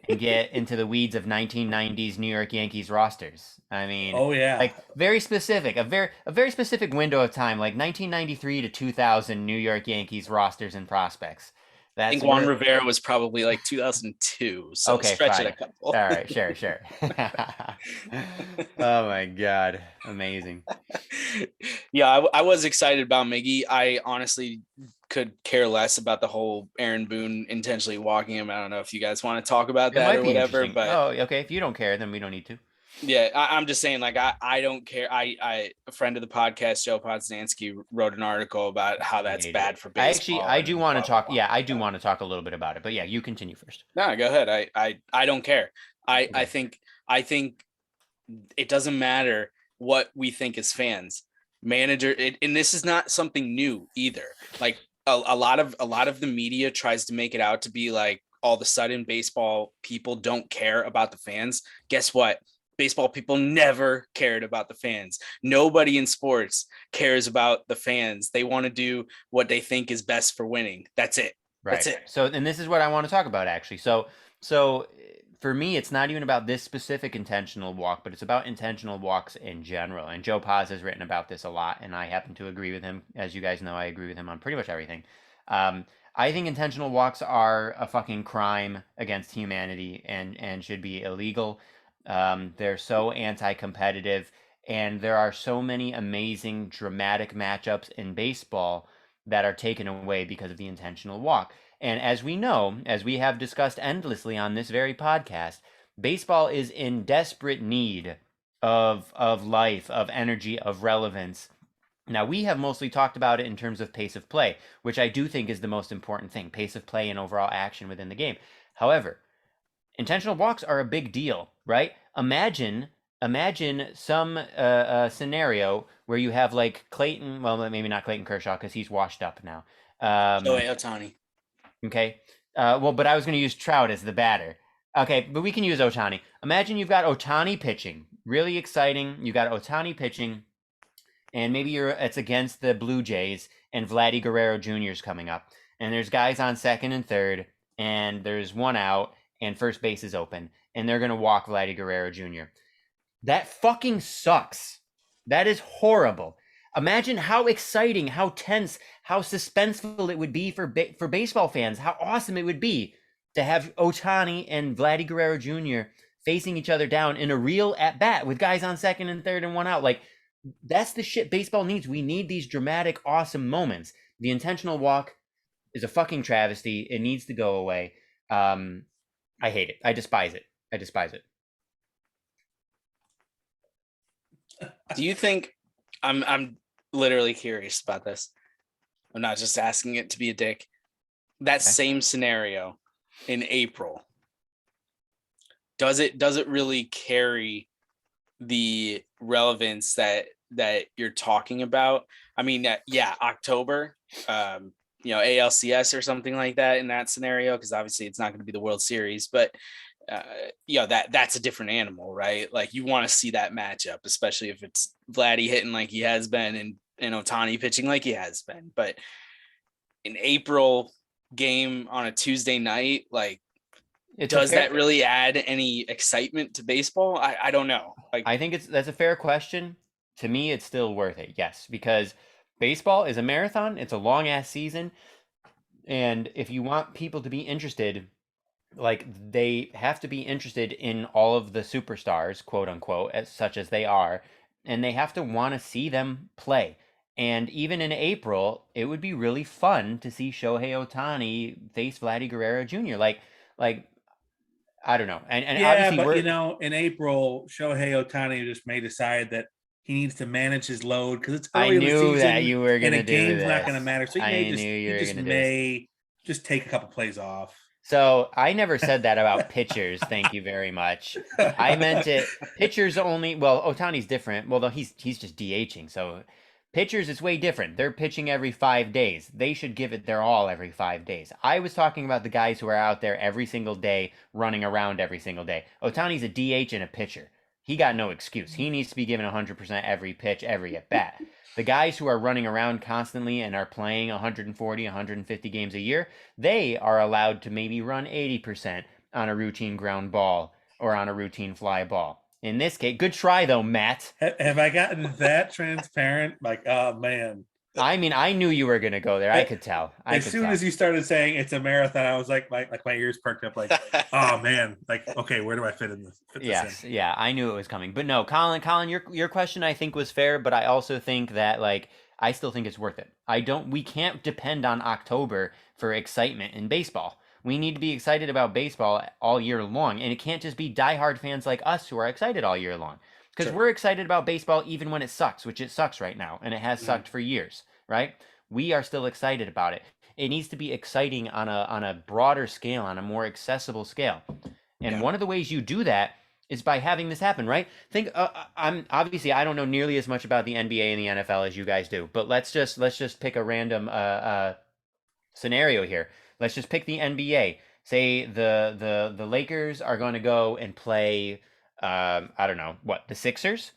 and get into the weeds of 1990s New York Yankees rosters. I mean, Oh yeah. like very specific, a very specific window of time, like 1993 to 2000 New York Yankees rosters and prospects. I think Juan Rivera was probably like 2002. So Okay, stretch fine. it a couple. All right, sure. Oh my God, amazing. Yeah, I was excited about Miggy. I honestly could care less about the whole Aaron Boone intentionally walking him. I don't know if you guys want to talk about It that might or be whatever, interesting. but okay. If you don't care, then we don't need to. yeah, I'm just saying, like, I don't care. A friend of the podcast, Joe Podzansky, wrote an article about how that's bad for baseball. I do want to talk. blah, Yeah, blah, I do blah. want to talk a little bit about it. But yeah, you continue first. No, go ahead. I don't care. I Okay. think it doesn't matter what we think as fans. And this is not something new either. Like a lot of the media tries to make it out to be like all of a sudden baseball people don't care about the fans. Guess what? Baseball people never cared about the fans. Nobody in sports cares about the fans. They want to do what they think is best for winning. That's it. Right. That's it. So, and this is what I want to talk about actually. So for me, it's not even about this specific intentional walk, but it's about intentional walks in general. And Joe Paz has written about this a lot, and I happen to agree with him. As you guys know, I agree with him on pretty much everything. I think intentional walks are a fucking crime against humanity and should be illegal. They're so anti-competitive, and there are so many amazing dramatic matchups in baseball that are taken away because of the intentional walk. And as we know, as we have discussed endlessly on this very podcast, baseball is in desperate need of life, of energy, of relevance. Now, we have mostly talked about it in terms of pace of play, which I do think is the most important thing, pace of play and overall action within the game. However, intentional walks are a big deal, right? Imagine some scenario where you have like Clayton, well, maybe not Clayton Kershaw because he's washed up now. Shohei Ohtani. Okay. Well, but I was going to use Trout as the batter. Okay, but we can use Ohtani. Imagine you've got Ohtani pitching. Really exciting. You got Ohtani pitching, and maybe it's against the Blue Jays, and Vladdy Guerrero Jr. is coming up. And there's guys on second and third, and there's one out, and first base is open, and they're going to walk Vladdy Guerrero Jr. That fucking sucks. That is horrible. Imagine how exciting, how tense, how suspenseful it would be for baseball fans. How awesome it would be to have Ohtani and Vladdy Guerrero Jr. facing each other down in a real at bat with guys on second and third and one out. Like, that's the shit baseball needs. We need these dramatic, awesome moments. The intentional walk is a fucking travesty. It needs to go away. I hate it. I despise it. I despise it. Do you think I'm literally curious about this? I'm not just asking it to be a dick. That same scenario in April, does it really carry the relevance that you're talking about? I mean, yeah, October, ALCS or something like that in that scenario, because obviously it's not going to be the World Series, but that's a different animal, right? Like, you want to see that matchup, especially if it's Vladdy hitting like he has been and Ohtani pitching like he has been. But an April game on a Tuesday night, like, does that really add any excitement to baseball? I don't know. Like, I think that's a fair question. To me, it's still worth it, yes, because baseball is a marathon. It's a long ass season, and if you want people to be interested, like, they have to be interested in all of the superstars, quote unquote, such as they are, and they have to want to see them play. And even in April, it would be really fun to see Shohei Ohtani face Vladdy Guerrero Jr. Like I don't know. And yeah, obviously but in April, Shohei Ohtani just may decide that he needs to manage his load because it's early in the season. I knew that you were going to do this. And a game's not going to matter. So he may just take a couple plays off. So I never said that about pitchers. Thank you very much. I meant it. Pitchers only. Well, Ohtani's different. Well, though he's just DHing. So pitchers, it's way different. They're pitching every 5 days. They should give it their all every 5 days. I was talking about the guys who are out there every single day, running around every single day. Ohtani's a DH and a pitcher. He got no excuse. He needs to be given 100% every pitch, every at bat. The guys who are running around constantly and are playing 140, 150 games a year, they are allowed to maybe run 80% on a routine ground ball or on a routine fly ball. In this case, good try though, Matt. Have I gotten that transparent? Like, oh man. I mean, I knew you were going to go there. I could tell. As soon as you started saying it's a marathon, I was like my ears perked up. Like, oh man, like, okay, where do I fit in this? Yes, yeah, I knew it was coming. But no, Colin, your question I think was fair, but I also think that, like, I still think it's worth it. We can't depend on October for excitement in baseball. We need to be excited about baseball all year long, and it can't just be diehard fans like us who are excited all year long. Because we're excited about baseball even when it sucks, which it sucks right now, and it has sucked for years, right? We are still excited about it. It needs to be exciting on a broader scale, on a more accessible scale. And one of the ways you do that is by having this happen, right? Think, I don't know nearly as much about the NBA and the NFL as you guys do, but let's just pick a random scenario here. Let's just pick the NBA. Say the Lakers are going to go and play. I don't know what, the Sixers.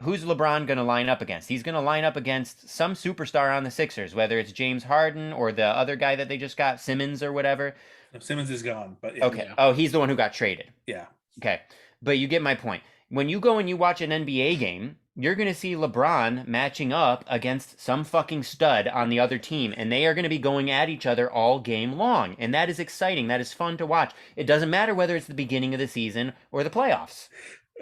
Who's LeBron going to line up against? He's going to line up against some superstar on the Sixers, whether it's James Harden or the other guy that they just got, Simmons or whatever. Simmons is gone, but okay. Yeah. Oh, he's the one who got traded. Yeah. Okay, but you get my point. When you go and you watch an NBA game, you're going to see LeBron matching up against some fucking stud on the other team, and they are going to be going at each other all game long, and that is exciting. That is fun to watch. It doesn't matter whether it's the beginning of the season or the playoffs.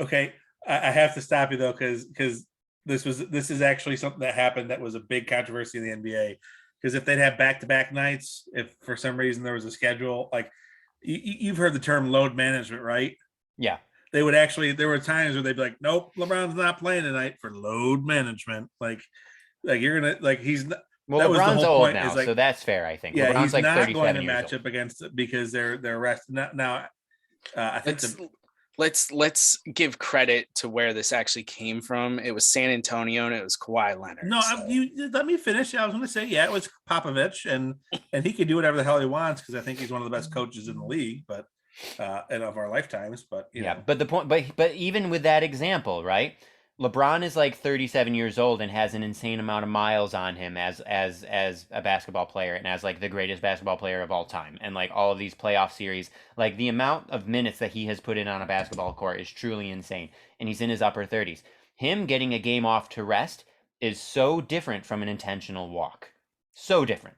Okay, I have to stop you though, because this is actually something that happened that was a big controversy in the NBA. Because if they'd have back-to-back nights, if for some reason there was a schedule, like you've heard the term load management, right? Yeah. They would actually, there were times where they'd be like, nope, LeBron's not playing tonight for load management. Like you're going to, like, he's not. Well, that LeBron's was the whole old point, now, like, so that's fair, I think. Yeah, LeBron's he's like not going to 37 match years up against, because they're rested. Now, I think let's give credit to where this actually came from. It was San Antonio and it was Kawhi Leonard. No, you let me finish. I was going to say, yeah, it was Popovich, and he can do whatever the hell he wants because I think he's one of the best coaches in the league, but and of our lifetimes. But you know. But the point, but even with that example, right? LeBron is like 37 years old and has an insane amount of miles on him as a basketball player and as like the greatest basketball player of all time. And like all of these playoff series, like the amount of minutes that he has put in on a basketball court is truly insane. And he's in his upper 30s. Him getting a game off to rest is so different from an intentional walk. So different.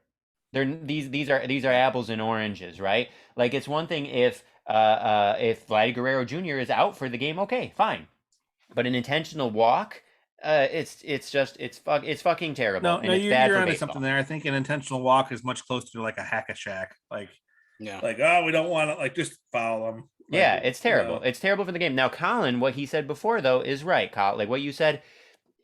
These are apples and oranges, right? Like it's one thing if Vladdy Guerrero Jr. is out for the game, okay, fine. But an intentional walk, it's fucking terrible. No, and no, it's you're, bad you're for onto baseball. something there. I think an intentional walk is much closer to like a hack a shack. Like, Yeah. like oh, we don't want to like just foul them. Like, Yeah, it's terrible. you know. It's terrible for the game. Now, Colin, what he said before though is right. Colin, like what you said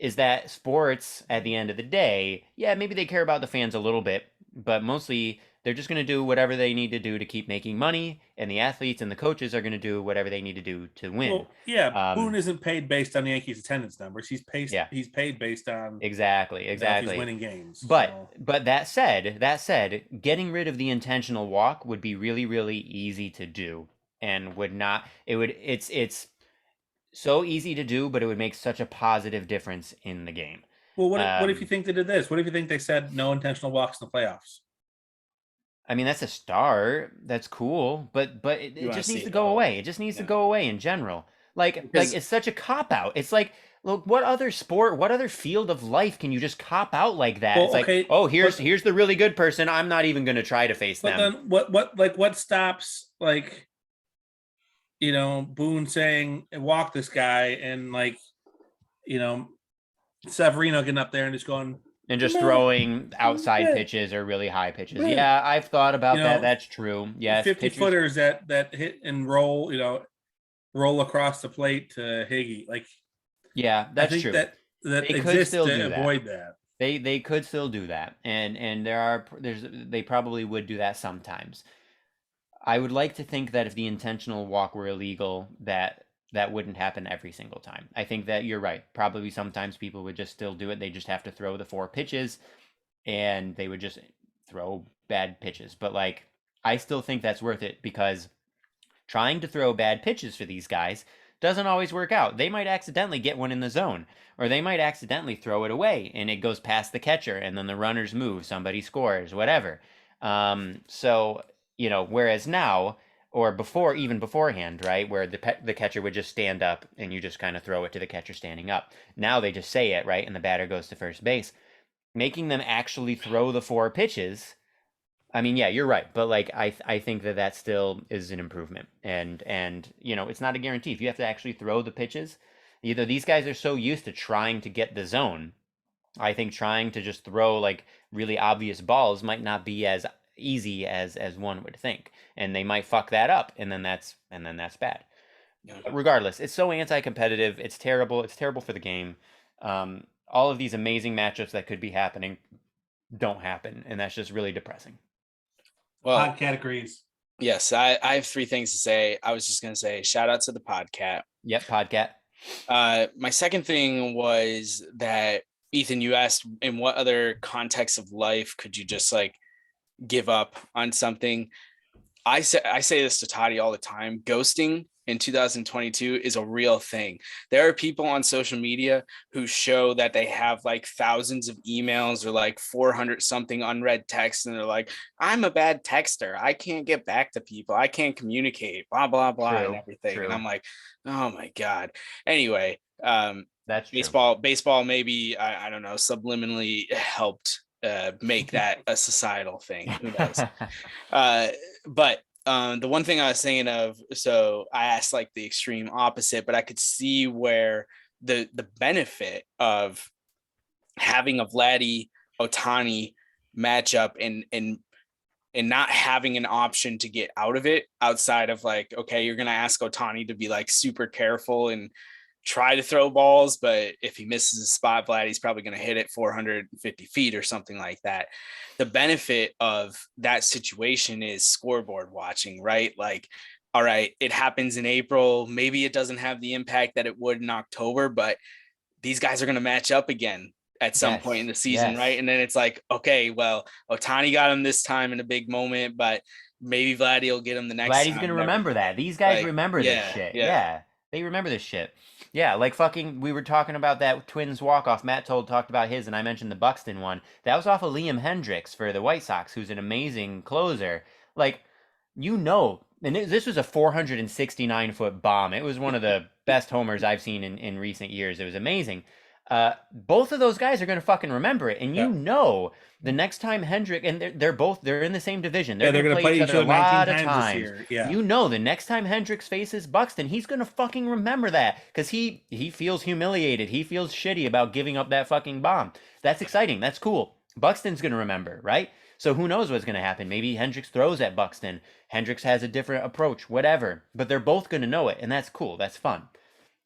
is that sports at the end of the day, yeah, maybe they care about the fans a little bit, but mostly they're just going to do whatever they need to do to keep making money, and the athletes and the coaches are going to do whatever they need to do to win. Well, yeah, Boone isn't paid based on the Yankees attendance numbers. He's paid. Yeah. He's paid based on Exactly. if he's winning games. But so. but that said, getting rid of the intentional walk would be really, really easy to do, and would not. It's so easy to do, but it would make such a positive difference in the game. Well, what if you think they did this? What if you think they said no intentional walks in the playoffs? I mean, that's a start. That's cool, but it wanna just see needs to it go all. away. It just needs to go away in general. Like Because- it's such a cop out. It's like, look, what other sport, what other field of life can you just cop out like that? Well, It's like, okay, oh, here's the really good person. I'm not even going to try to face But them. then what stops like Boone saying walk this guy and like Severino getting up there and just going And just "No, throwing outside yeah, pitches or really high pitches. right. Yeah, I've thought about You that. know, That's true. Yes, 50 pitchers- footers that hit and roll, roll across the plate to Higgy. Like Yeah, that's I think true. that They could exists still to do that. avoid that. They could still do that, and they probably would do that sometimes. I would like to think that if the intentional walk were illegal, that wouldn't happen every single time. I think that you're right. Probably sometimes people would just still do it. They just have to throw the 4 pitches, and they would just throw bad pitches. But like, I still think that's worth it because trying to throw bad pitches for these guys doesn't always work out. They might accidentally get one in the zone, or they might accidentally throw it away and it goes past the catcher, and then the runners move, somebody scores, whatever. So whereas now, or even beforehand, right, where the catcher would just stand up and you just kind of throw it to the catcher standing up. Now they just say it, right, and the batter goes to first base. Making them actually throw the 4 pitches. I mean, yeah, you're right, but like I think that still is an improvement, and it's not a guarantee. If you have to actually throw the pitches, either these guys are so used to trying to get the zone. I think trying to just throw like really obvious balls might not be as easy as one would think, and they might fuck that up, and then that's bad. Yeah. But regardless, it's so anti-competitive. It's terrible. It's terrible for the game. All of these amazing matchups that could be happening don't happen, and that's just really depressing. Well, Podcat agrees. yes, I have 3 things to say. I was just going to say shout out to the Podcat. Yep, Podcat. My second thing was that, Ethan, you asked in what other context of life could you just like give up on something. I say this to Toddy all the time. Ghosting in 2022 is a real thing. There are people on social media who show that they have like thousands of emails or like 400 something unread texts, and they're like, I'm a bad texter. I can't get back to people. I can't communicate, blah, blah, blah, True, and everything. true. And I'm like, oh my God. Anyway, That's true. baseball maybe, I don't know, subliminally helped make that a societal thing. Who knows? But the one thing I was thinking of, so I asked like the extreme opposite, but I could see where the benefit of having a Vladdy Ohtani matchup and not having an option to get out of it outside of like, okay, you're going to ask Ohtani to be like super careful and try to throw balls, but if he misses a spot, Vladdy's probably going to hit it 450 feet or something like that. The benefit of that situation is scoreboard watching, right? Like all right, it happens in April. Maybe it doesn't have the impact that it would in October, but these guys are going to match up again at some point in the season, right? And then it's like, okay, well, Ohtani got him this time in a big moment, but maybe Vladdy will get him the next time. Vladdy's going to remember that. These guys remember this shit. Yeah. They remember this shit. Yeah, like fucking, we were talking about that Twins walk-off. Matt talked about his, and I mentioned the Buxton one. That was off of Liam Hendricks for the White Sox, who's an amazing closer. Like, you know, and this was a 469-foot bomb. It was one of the best homers I've seen in recent years. It was amazing. Both of those guys are going to fucking remember it. And you know, the next time Hendrick, and they're in the same division. They're going to play each other a lot of times. This year. Yeah. You know, the next time Hendricks faces Buxton, he's going to fucking remember that because he feels humiliated. He feels shitty about giving up that fucking bomb. That's exciting. That's cool. Buxton's going to remember, right? So who knows what's going to happen? Maybe Hendricks throws at Buxton. Hendricks has a different approach, whatever. But they're both going to know it, and that's cool. That's fun.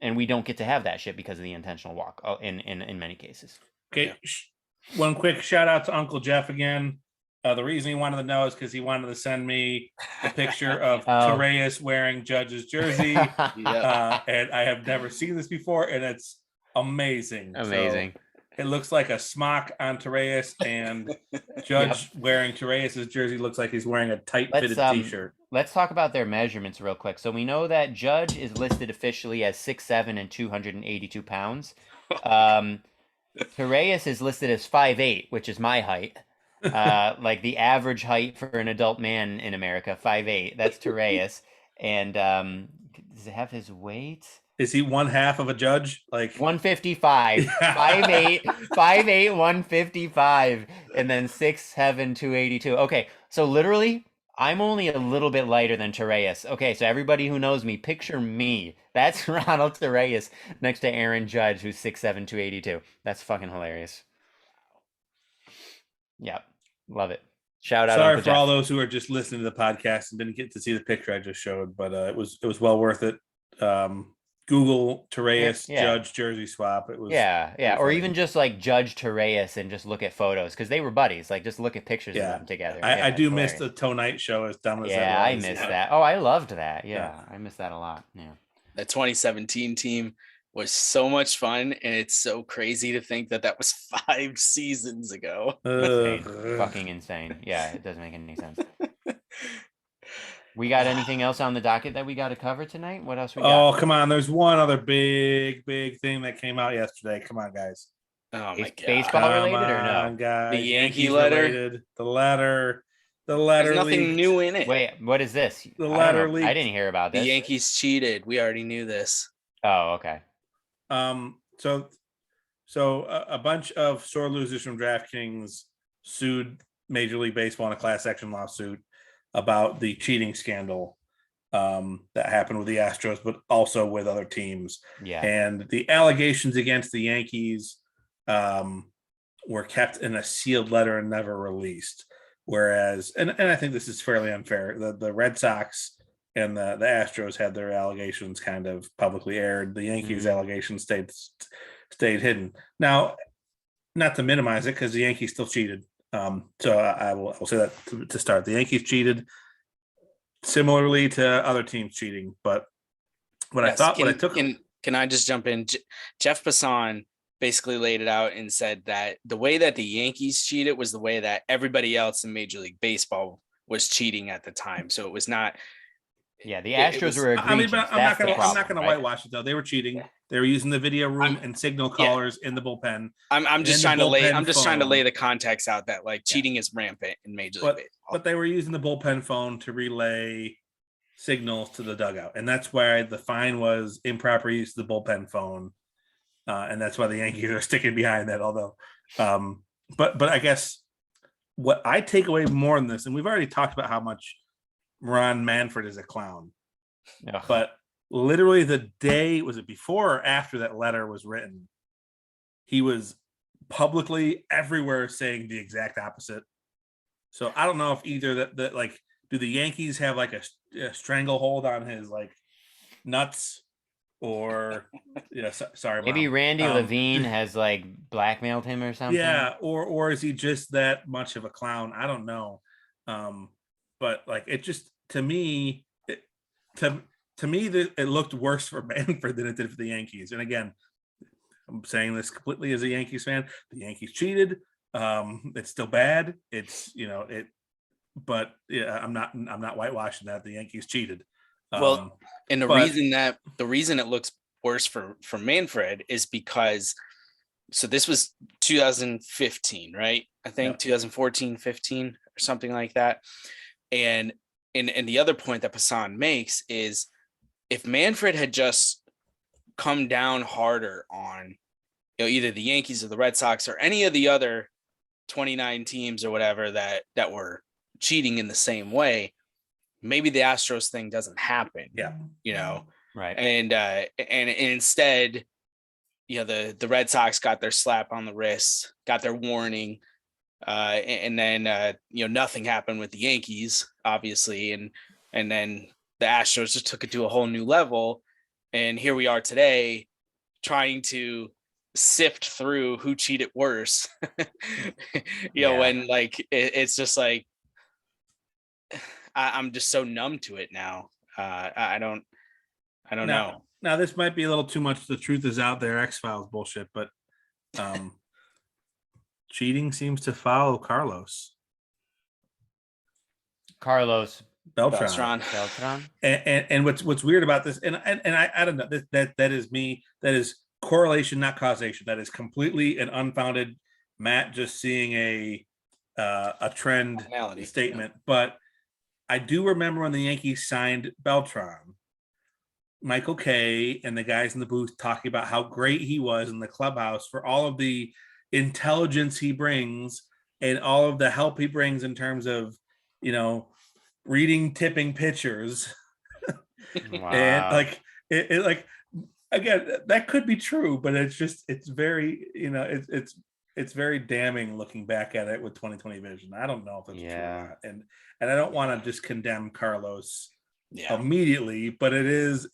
And we don't get to have that shit because of the intentional walk in many cases. Okay. One quick shout out to Uncle Jeff again. The reason he wanted to know is because he wanted to send me a picture of Torreyes wearing Judge's jersey. And I have never seen this before, and it's amazing. Amazing. So it looks like a smock on Torreyes, and Judge wearing Torreyes' jersey looks like he's wearing a tight-fitted t-shirt. Let's talk about their measurements real quick. So we know that Judge is listed officially as 6'7" and 282 pounds. Torreyes is listed as 5'8", which is my height. Like the average height for an adult man in America, 5'8". That's Torreyes. And does it have his weight? Is he one half of a Judge? Like 155, 5'8", 5'8", 155, and then 6'7", 282. Okay, so literally, I'm only a little bit lighter than Torreyes. Okay, so everybody who knows me, picture me. That's Ronald Torreyes next to Aaron Judge, who's 6'7", 282. That's fucking hilarious. Yep, love it. Shout out. Sorry for all those who are just listening to the podcast and didn't get to see the picture I just showed, but it was well worth it. Google Torreyes Judge jersey swap. It was or even just like Judge Torreyes and just look at photos because they were buddies. Like just look at pictures of them together. I do miss the Tonight Show as dumb as that was. Yeah, I miss that. Oh, I loved that. Yeah, I miss that a lot. Yeah, the 2017 team was so much fun, and it's so crazy to think that was 5 seasons ago. Fucking insane. Yeah, it doesn't make any sense. We got anything else on the docket that we got to cover tonight? What else we got? Oh, come on. There's one other big thing that came out yesterday. Come on, guys. Oh, my God. Baseball related or no? Guys. The Yankee letter? Related. The letter There's nothing leaked. new in it. Wait, what is this? The letter leaked. I didn't hear about this. The Yankees cheated. We already knew this. Oh, okay. So a bunch of sore losers from DraftKings sued Major League Baseball in a class action lawsuit about the cheating scandal that happened with the Astros, but also with other teams. Yeah. And the allegations against the Yankees were kept in a sealed letter and never released. Whereas, and I think this is fairly unfair. The Red Sox and the Astros had their allegations kind of publicly aired. The Yankees' allegations stayed hidden. Now, not to minimize it, because the Yankees still cheated. So I will say that to start. The Yankees cheated similarly to other teams cheating, but what I thought, can I just jump in? Jeff Passan basically laid it out and said that the way that the Yankees cheated was the way that everybody else in Major League Baseball was cheating at the time. So it was not. Yeah, the Astros were egregious. I'm not gonna whitewash it though. They were cheating. Yeah. They were using the video room and signal callers in the bullpen. I'm just trying to lay the context out that like cheating is rampant in Major League Baseball. But they were using the bullpen phone to relay signals to the dugout, and that's why the fine was improper use of the bullpen phone, and that's why the Yankees are sticking behind that. Although, but I guess what I take away more than this, and we've already talked about how much Ron Manfred is a clown, but literally the day, was it before or after that letter was written, he was publicly everywhere saying the exact opposite. So I don't know if either that like, do the Yankees have like a stranglehold on his like nuts, or sorry, maybe Mom. Randy Levine has like blackmailed him or something. Yeah, or is he just that much of a clown? I don't know. But like, it just, to me, to me, it looked worse for Manfred than it did for the Yankees. And again, I'm saying this completely as a Yankees fan. The Yankees cheated. It's still bad. It's it, but yeah, I'm not whitewashing that the Yankees cheated. Well, and but- the reason it looks worse for Manfred is because so this was 2015, right? I think 2014, 15 or something like that. And the other point that Passan makes is if Manfred had just come down harder on either the Yankees or the Red Sox or any of the other 29 teams or whatever that were cheating in the same way, maybe the Astros thing doesn't happen. Yeah. Right. And instead, the Red Sox got their slap on the wrist, got their warning, and then nothing happened with the Yankees, obviously, and then the Astros just took it to a whole new level, and here we are today, trying to sift through who cheated worse. When like it's just like I'm just so numb to it now. I don't know. Now this might be a little too much. The truth is out there, X-Files bullshit, but cheating seems to follow Carlos Beltran. And what's weird about this, and I don't know, that is me. That is correlation, not causation. That is completely an unfounded Matt just seeing a trend statement. But I do remember when the Yankees signed Beltran, Michael Kay and the guys in the booth talking about how great he was in the clubhouse for all of the intelligence he brings and all of the help he brings in terms of, reading tipping pitchers. Wow. And like it like again, that could be true, but it's very, it's very damning looking back at it with 2020 vision. I don't know if it's true or not. And I don't want to just condemn Carlos immediately, but it's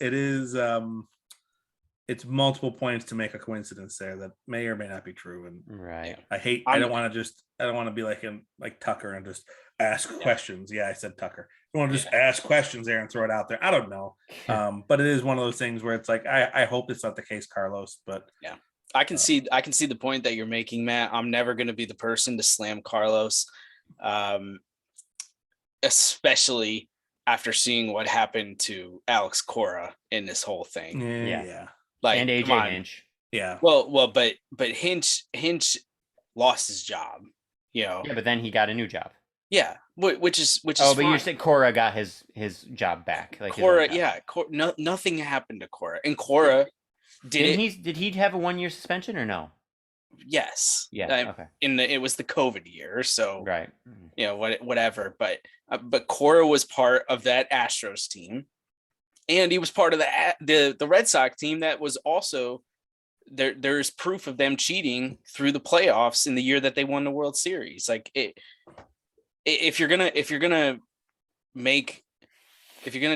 multiple points to make a coincidence there that may or may not be true. And right. I don't want to be like Tucker and just ask questions. Yeah, I said Tucker. I want to just ask questions there and throw it out there. I don't know. But it is one of those things where it's like, I hope it's not the case, Carlos, but yeah. I can see the point that you're making, Matt. I'm never going to be the person to slam Carlos, especially after seeing what happened to Alex Cora in this whole thing. Yeah. Like, and AJ Hinch. Yeah. Well, but Hinch lost his job. Yeah, but then he got a new job. Yeah, which is but fine. you said Cora got his job back. Like Cora, nothing happened to Cora, and Cora did he have a 1-year suspension or no? Yes. Yeah. Okay. It was the COVID year, so right. Whatever. But Cora was part of that Astros team, and he was part of the Red Sox team that was also there. There's proof of them cheating through the playoffs in the year that they won the World Series. Like if you're gonna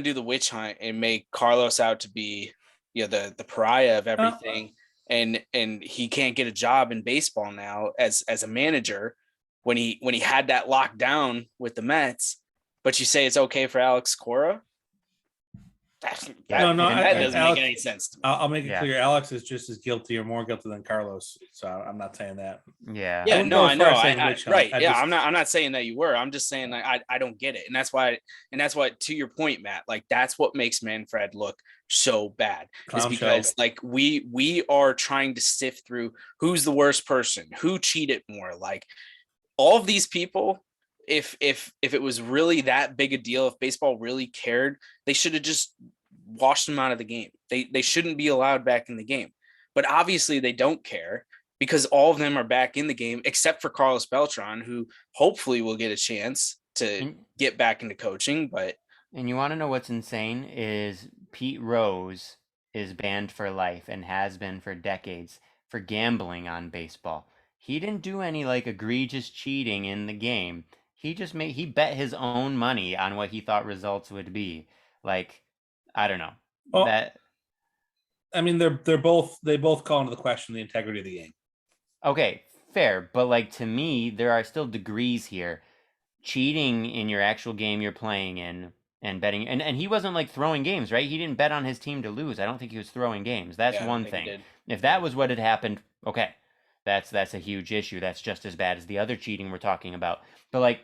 do the witch hunt and make Carlos out to be the pariah of everything, and he can't get a job in baseball now as a manager when he had that locked down with the Mets, but you say it's okay for Alex Cora. That doesn't make any sense to me. I'll make it clear. Alex is just as guilty or more guilty than Carlos. So I'm not saying that. Yeah. Yeah. No, I know. Right. Yeah. I'm not saying that you were. I'm just saying like I don't get it, and that's why. To your point, Matt, like that's what makes Manfred look so bad. Is because like we are trying to sift through who's the worst person, who cheated more, like all of these people. If it was really that big a deal, if baseball really cared, they should have just washed them out of the game. They shouldn't be allowed back in the game. But obviously they don't care because all of them are back in the game except for Carlos Beltran, who hopefully will get a chance to get back into coaching. And you want to know what's insane is Pete Rose is banned for life and has been for decades for gambling on baseball. He didn't do any like egregious cheating in the game. He just he bet his own money on what he thought results would be. Like, I don't know. Well, I mean, they both call into the question the integrity of the game. Okay, fair. But like to me, there are still degrees here. Cheating in your actual game you're playing in and betting, and he wasn't like throwing games, right? He didn't bet on his team to lose. I don't think he was throwing games. That's Yeah, I don't one think he thing. did. If that was what had happened, okay, that's a huge issue. That's just as bad as the other cheating we're talking about. But like,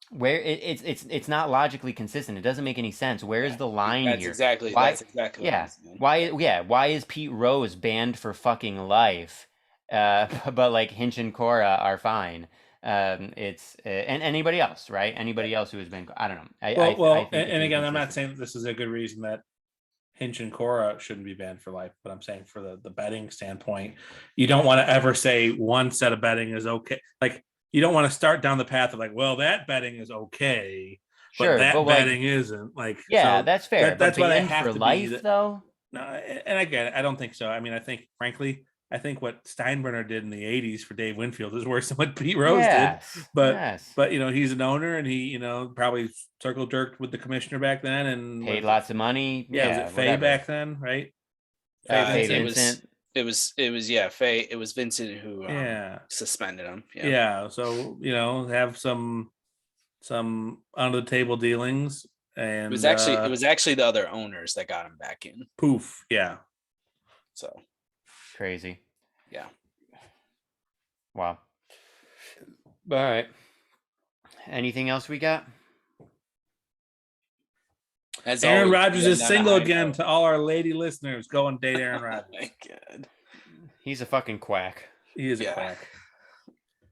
where it's not logically consistent. It doesn't make any sense. Where is the line That's here? exactly Why? that's exactly what Yeah. I'm saying. Why is Pete Rose banned for fucking life? But like Hinch and Cora are fine. It's and anybody else, right? Anybody else who has been, I don't know. I think it's and again, I'm not inconsistent. saying that this is a good reason that Hinch and Cora shouldn't be banned for life, but I'm saying for the betting standpoint, you don't want to ever say one set of betting is okay. Like you don't want to start down the path of like, well, that betting is okay, but Sure, that but like, betting isn't. Like, yeah, so that's fair. But that's why they banned have for to be. life, though. No, and again, I don't think so. I mean, I think, frankly, I think what Steinbrenner did in the '80s for Dave Winfield is worse than what Pete Rose did. Yes, But yes. but he's an owner, and he probably circle jerked with the commissioner back then, and Paid lots of money. yeah, was Yeah, it Faye whatever. back then, right? Faye Faye Vincent? Vincent. It was yeah, Faye. It was Vincent who Yeah, suspended him. Yeah. yeah. So have some under the table dealings, and It was actually the other owners that got him back in. poof, yeah. So Crazy. yeah. Wow. All right. Anything else we got? As Aaron always, Rodgers we is end on a single high again. note. To all our lady listeners, go and date Aaron Oh Rodgers. my God. He's a fucking quack. He is a Yeah. quack.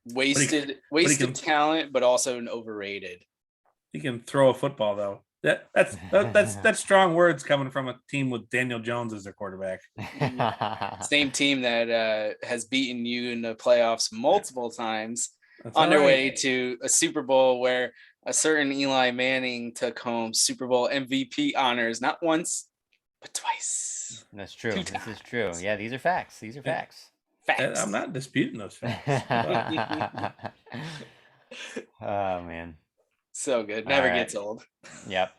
Wasted can- talent, but also an overrated. He can throw a football though. That's strong words coming from a team with Daniel Jones as their quarterback. Same team that has beaten you in the playoffs multiple times, That's on their all way right. to a Super Bowl where a certain Eli Manning took home Super Bowl MVP honors, not once, but twice. That's true. Two This is true. times. Yeah, these are facts. These are facts. Facts. I'm not disputing those facts. Oh man. So good. Never All right. gets old. Yep.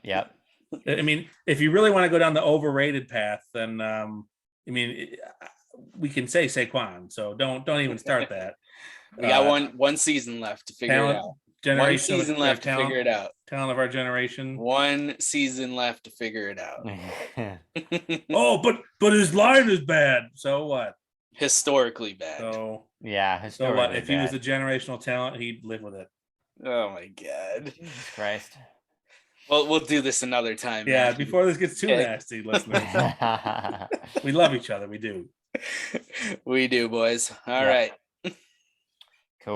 I mean, if you really want to go down the overrated path, then we can say Saquon. So don't even start that. We got one season left to figure it out. Generation One season left to figure it out. Talent of our generation. One season left to figure it out. Oh, but his line is bad. So what? Historically bad. So Yeah, so historically what? If he was a bad. generational talent, he'd live with it. Oh my God. Jesus Christ. Well, we'll do this another time. Yeah, Matthew. before this gets too Yeah. nasty, listeners. We love each other. We do. We do, boys. All Yeah. right.